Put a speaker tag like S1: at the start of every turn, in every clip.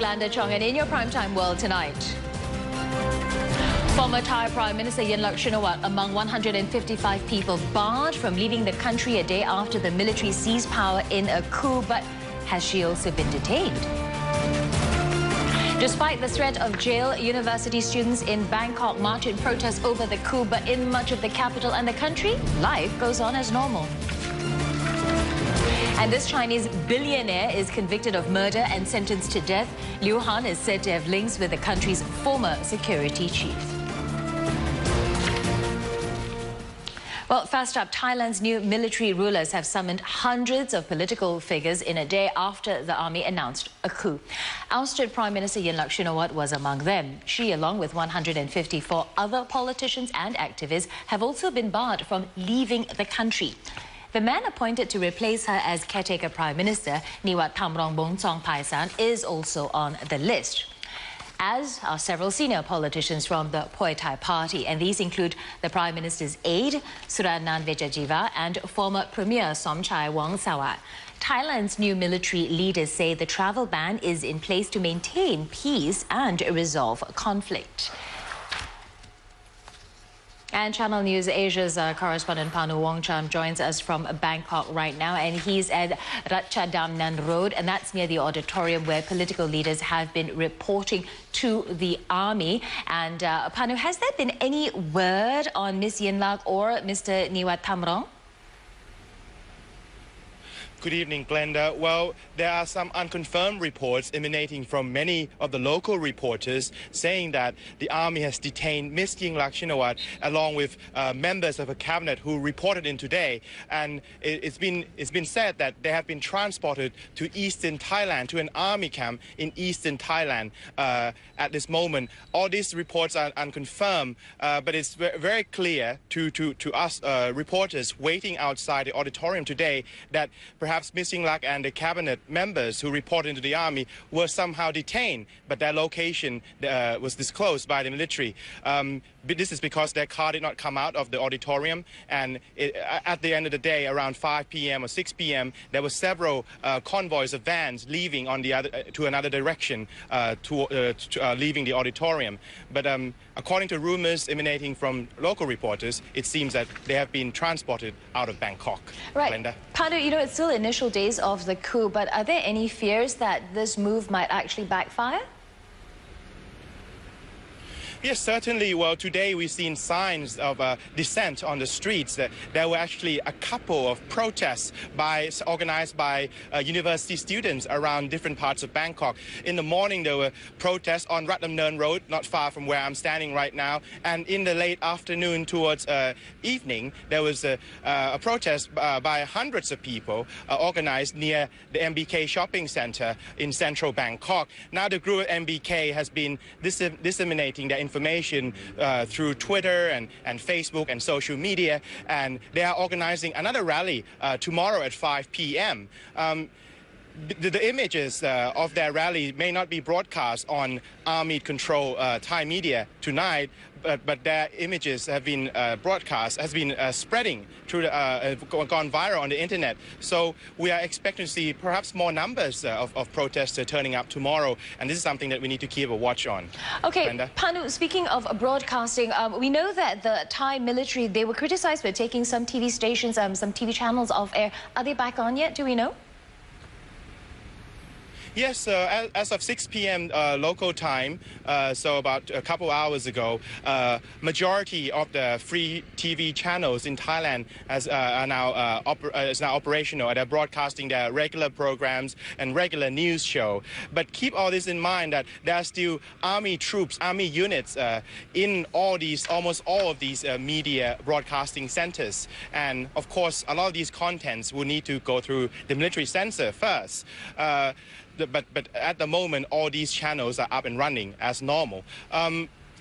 S1: Glenda Chong, and in your primetime world tonight, former Thai Prime Minister Yingluck Shinawatra among 155 people barred from leaving the country a day after the military seized power in a coup. But has she also been detained? Despite the threat of jail, university students in Bangkok march in protest over the coup, but in much of the capital and the country, life goes on as normal. And this Chinese billionaire is convicted of murder and sentenced to death. Liu Han is said to have links with the country's former security chief. Well, first up, Thailand's new military rulers have summoned hundreds of political figures in a day after the army announced a coup. Ousted Prime Minister Yingluck Shinawatra was among them. She, along with 154 other politicians and activists, have also been barred from leaving the country. The man appointed to replace her as caretaker Prime Minister, Niwat Thamrong Bongchong Paisan, is also on the list, as are several senior politicians from the Pheu Thai party, and these include the Prime Minister's aide, Suranan Vejajiva, and former Premier Somchai Wongsawat. Thailand's new military leaders say the travel ban is in place to maintain peace and resolve conflict. And Channel News Asia's correspondent Panu Wongcham joins us from Bangkok right now, and he's at Ratchadamnan Road, and that's near the auditorium where political leaders have been reporting to the army. And Panu, has there been any word on Ms. Yingluck or Mr. Niwat Thamrong?
S2: Good evening, Glenda. Well, there are some unconfirmed reports emanating from many of the local reporters saying that the army has detained Ms. Yingluck Shinawatra along with members of a cabinet who reported in today. And it's been said that they have been transported to eastern Thailand, to an army camp in eastern Thailand at this moment. All these reports are unconfirmed, but it's very clear to us reporters waiting outside the auditorium today that perhaps Ms. Yingluck and the cabinet members who reported into the army were somehow detained, but their location was disclosed by the military. This is because their car did not come out of the auditorium, and at the end of the day, around 5 p.m. or 6 p.m., there were several convoys of vans leaving on the other to another direction, leaving the auditorium. But according to rumors emanating from local reporters, it seems that they have been transported out of Bangkok.
S1: Right.
S2: Glenda?
S1: Panu, you know, it's still initial days of the coup, but are there any fears that this move might actually backfire?
S2: Yes, certainly. Well, today we've seen signs of dissent on the streets. There were actually a couple of protests organized by university students around different parts of Bangkok. In the morning, there were protests on Ratnamnern Road, not far from where I'm standing right now. And in the late afternoon towards evening, there was a protest by hundreds of people organized near the MBK shopping center in central Bangkok. Now the group MBK has been disseminating their information through Twitter and Facebook and social media, and they are organizing another rally tomorrow at 5 p.m. The images of their rally may not be broadcast on army-controlled Thai media tonight, but their images have been spreading through gone viral on the internet. So we are expecting to see perhaps more numbers of protesters turning up tomorrow, and this is something that we need to keep a watch on.
S1: Okay,
S2: Brenda?
S1: Panu, speaking of broadcasting, we know that the Thai military, they were criticized for taking some TV stations, some TV channels off air. Are they back on yet? Do we know?
S2: Yes, as of 6 p.m. Local time, so about a couple hours ago, majority of the free TV channels in Thailand is now operational. They're broadcasting their regular programs and regular news show. But keep all this in mind that there are still army troops, army units in almost all of these media broadcasting centers. And of course, a lot of these contents will need to go through the military censor first. But at the moment, all these channels are up and running as normal.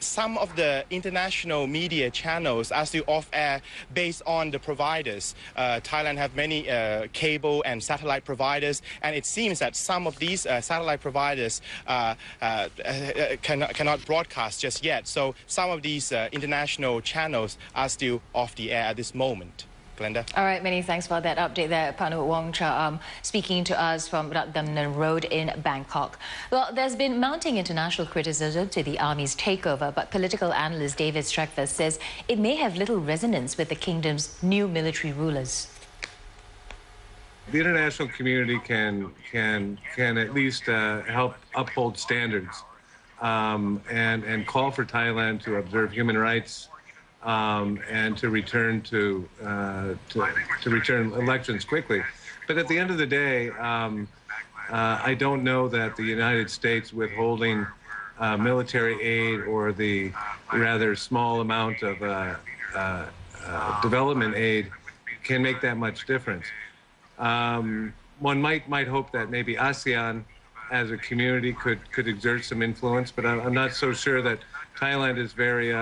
S2: Some of the international media channels are still off-air based on the providers. Thailand have many cable and satellite providers, and it seems that some of these satellite providers cannot broadcast just yet. So some of these international channels are still off the air at this moment. Glenda.
S1: All right, many thanks for that update there, Panu Wongcha, speaking to us from Ratdamnan Road in Bangkok. Well, there's been mounting international criticism to the army's takeover, but political analyst David Streckfus says it may have little resonance with the kingdom's new military rulers.
S3: The international community can at least help uphold standards and call for Thailand to observe human rights and to return to return elections quickly. But at the end of the day, I don't know that the United States withholding military aid or the rather small amount of development aid can make that much difference. One might hope that maybe ASEAN as a community could exert some influence, but I'm not so sure that Thailand is very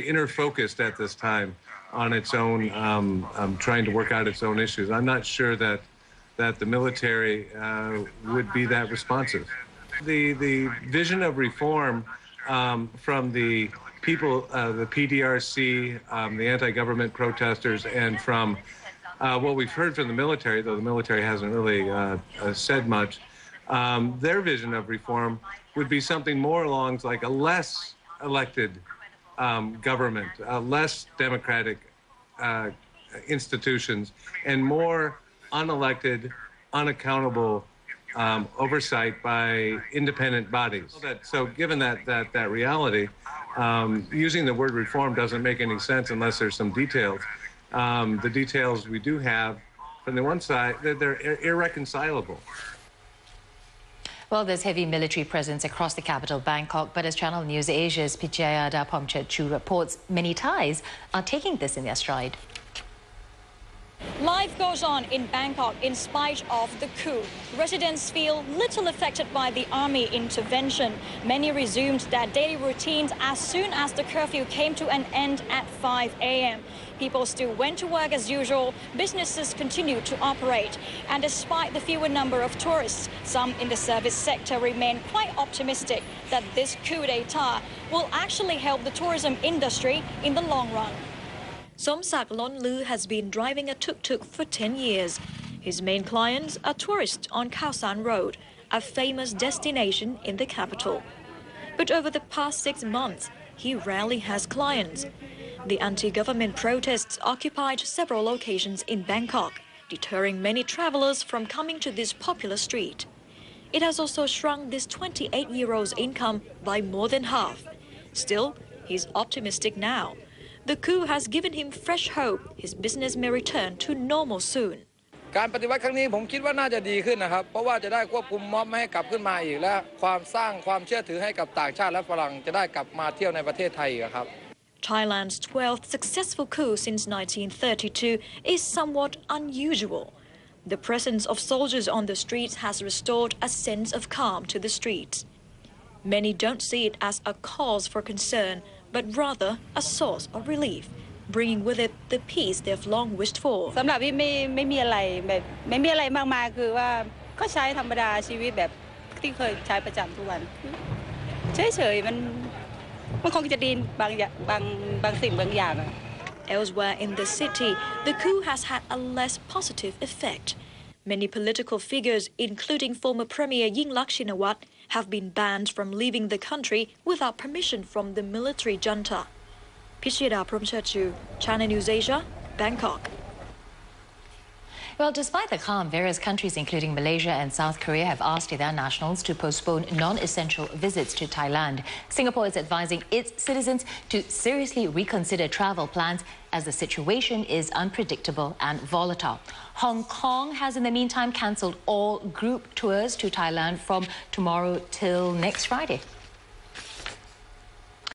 S3: inner-focused at this time on its own, trying to work out its own issues. I'm not sure that the military would be that responsive. The vision of reform from the people, the PDRC, the anti-government protesters, and from what we've heard from the military, though the military hasn't really said much, their vision of reform would be something more along like a less elected government, less democratic institutions, and more unelected, unaccountable oversight by independent bodies. So given that reality, using the word reform doesn't make any sense unless there's some details. The details we do have, from the one side, they're irreconcilable.
S1: Well, there's heavy military presence across the capital, Bangkok, but as Channel News Asia's Pichayada Pomchetchu reports, many Thais are taking this in their stride.
S4: Life goes on in Bangkok in spite of the coup. Residents feel little affected by the army intervention. Many resumed their daily routines as soon as the curfew came to an end at 5 a.m. People still went to work as usual, businesses continued to operate. And despite the fewer number of tourists, some in the service sector remain quite optimistic that this coup d'etat will actually help the tourism industry in the long run. Somsak Lonlu has been driving a tuk-tuk for 10 years. His main clients are tourists on Khao San Road, a famous destination in the capital. But over the past 6 months, he rarely has clients. The anti-government protests occupied several locations in Bangkok, deterring many travelers from coming to this popular street. It has also shrunk this 28-year-old's income by more than half. Still, he's optimistic now. The coup has given him fresh hope his business may return to normal soon.
S5: การปฏิวัติครั้งนี้ผมคิดว่าน่าจะดีขึ้นนะครับเพราะว่าจะได้ควบคุมม็อบไม่ให้กลับขึ้นมาอีกและความสร้างความเชื่อถือให้กับต่างชาติและฝรั่งจะได้กลับมาเที่ยวในประเทศไทยครับ
S4: Thailand's 12th successful coup since 1932 is somewhat unusual. The presence of soldiers on the streets has restored a sense of calm to the streets. Many don't see it as a cause for concern, but rather a source of relief, bringing with it the peace they've long wished for.
S6: สำหรับพี่ไม่มีอะไรแบบไม่มีอะไรมากมายคือว่าก็ใช้ธรรมดาชีวิตแบบที่เคยใช้ประจำทุกวันเฉยๆมันคงจะดีบางสิ่งบางอย่าง
S4: Elsewhere in the city, the coup has had a less positive effect. Many political figures, including former Premier Yingluck Shinawatra, have been banned from leaving the country without permission from the military junta. Pichayada Pomchetchu, Channel News Asia, Bangkok.
S1: Well, despite the calm, various countries, including Malaysia and South Korea, have asked their nationals to postpone non-essential visits to Thailand. Singapore is advising its citizens to seriously reconsider travel plans as the situation is unpredictable and volatile. Hong Kong has, in the meantime, cancelled all group tours to Thailand from tomorrow till next Friday.